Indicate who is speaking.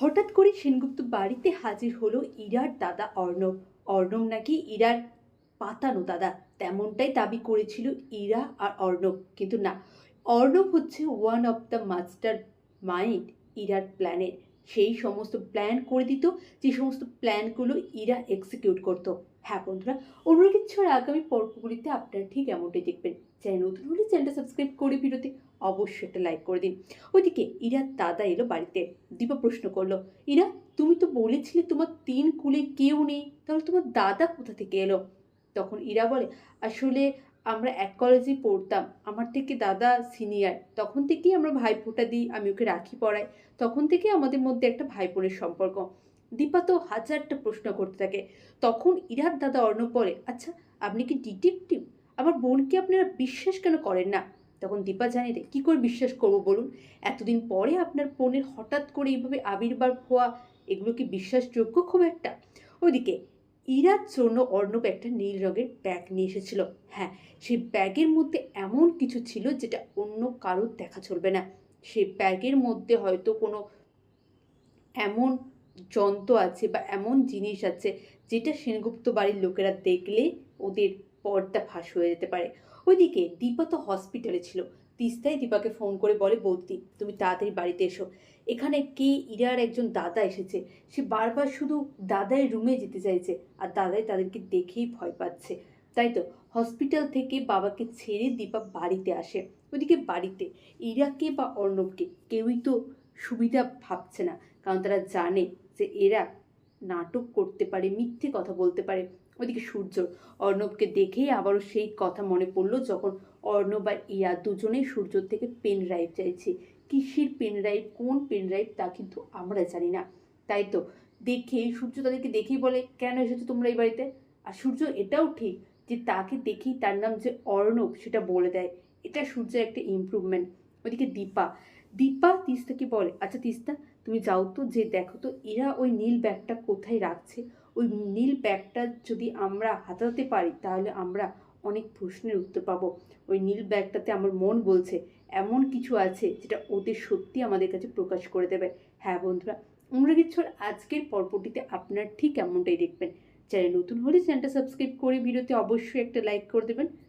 Speaker 1: হঠাৎ করে সেনগুপ্ত বাড়িতে হাজির হলো ইরার দাদা অর্ণব। অর্ণব নাকি ইরার পাতানো দাদা, তেমনটাই দাবি করেছিল ইরা আর অর্ণব। কিন্তু না, অর্ণব হচ্ছে one of the master mind ইরার প্ল্যানের। সেই সমস্ত প্ল্যান করে দিত, যে সমস্ত প্ল্যানগুলো ইরা এক্সিকিউট করত। হ্যাঁ বন্ধুরা, অন্য কিছুর আগামী পর্বগুলিতে আপনারা ঠিক এমনটাই দেখবেন। চ্যানেল নতুন হলে চ্যানেলটা সাবস্ক্রাইব করে ভিডিওতে অবশ্যই একটা লাইক করে দিন। ওইদিকে ইরার দাদা এলো বাড়িতে। দীপা প্রশ্ন করলো, ইরা, তুমি তো বলেছিলে তোমার 3 কুলে কেউ নেই, তাহলে তোমার দাদা কোথা থেকে এলো? তখন ইরা বলে, আসলে আমরা এক কলেজেই পড়তাম, আমার থেকে দাদা সিনিয়র, তখন থেকেই আমরা ভাইফোঁটা দিই, আমি ওকে রাখি পড়াই, তখন থেকে আমাদের মধ্যে একটা ভাই বোনের সম্পর্ক। দীপা তো হাজারটা প্রশ্ন করতে থাকে। তখন ইরার দাদা অর্ণব বলে, আচ্ছা আপনি কি ডিটেকটিভ? আমার বোনকে আপনারা বিশ্বাস কেন করেন না? তখন দীপা জানিয়ে দেয়, কী করে বিশ্বাস করবো বলুন? এতদিন পরে আপনার বোনের হঠাৎ করে এইভাবে আবির্ভাব হওয়া, এগুলো কি বিশ্বাসযোগ্য খুব একটা? ওইদিকে ইরার জন্য অর্ণব একটা নীল রঙের ব্যাগ নিয়ে এসেছিল। হ্যাঁ, সেই ব্যাগের মধ্যে এমন কিছু ছিল যেটা অন্য কারোর দেখা চলবে না। সেই ব্যাগের মধ্যে হয়তো কোনো এমন যন্ত্র আছে বা এমন জিনিস আছে যেটা সেনগুপ্ত বাড়ির লোকেরা দেখলে ওদের পর্দা ফাঁস হয়ে যেতে পারে। ওইদিকে দীপা তো হসপিটালে ছিল। তিস্তাই দীপাকে ফোন করে বলে, বৌদি তুমি তাড়াতাড়ি বাড়িতে এসো, এখানে কে ইরার একজন দাদা এসেছে। সে বারবার শুধু দাদাই রুমে যেতে চাইছে, আর দাদাই তাদেরকে দেখেই ভয় পাচ্ছে। তাই তো হসপিটাল থেকে বাবাকে ছেড়ে দীপা বাড়িতে আসে। ওইদিকে বাড়িতে ইরাকে বা অর্ণবকে কেউই তো সুবিধা ভাবছে না, কারণ তারা জানে যে এরা নাটক করতে পারে, মিথ্যে কথা বলতে পারে। ওইদিকে সূর্য অর্ণবকে দেখেই আবারও সেই কথা মনে পড়লো, যখন অর্ণব আর ইয়া দুজনেই সূর্যর থেকে পেন ড্রাইভ চাইছে। কিসের পেন ড্রাইভ, কোন পেন ড্রাইভ তা কিন্তু আমরা জানি না। তাই তো দেখেই সূর্য তাদেরকে দেখেই বলে, কেন এসেছো তোমরা এই বাড়িতে? আর সূর্য এটাও ঠিক যে তাকে দেখেই তার নাম যে অর্ণব সেটা বলে দেয়। এটা সূর্যের একটা ইমপ্রুভমেন্ট। ওইদিকে দীপা দীপা তিস্তাকে বলে, আচ্ছা তিস্তা, তুমি যাও তো, যে দেখো তো এরা ওই নীল ব্যাগটা কোথায় রাখছে। ওই নীল ব্যাগটা যদি আমরা হাতাতে পারি তাহলে আমরা অনেক প্রশ্নের উত্তর পাবো। ওই নীল ব্যাগটাতে আমার মন বলছে এমন কিছু আছে যেটা ওদের সত্যি আমাদের কাছে প্রকাশ করে দেবে। হ্যাঁ বন্ধুরা, অনুরাগীর আজকের পর্বটিতে আপনার ঠিক এমনটাই দেখবেন। চ্যানেল নতুন হলে চ্যানেলটা সাবস্ক্রাইব করে ভিডিওতে অবশ্যই একটা লাইক করে দেবেন।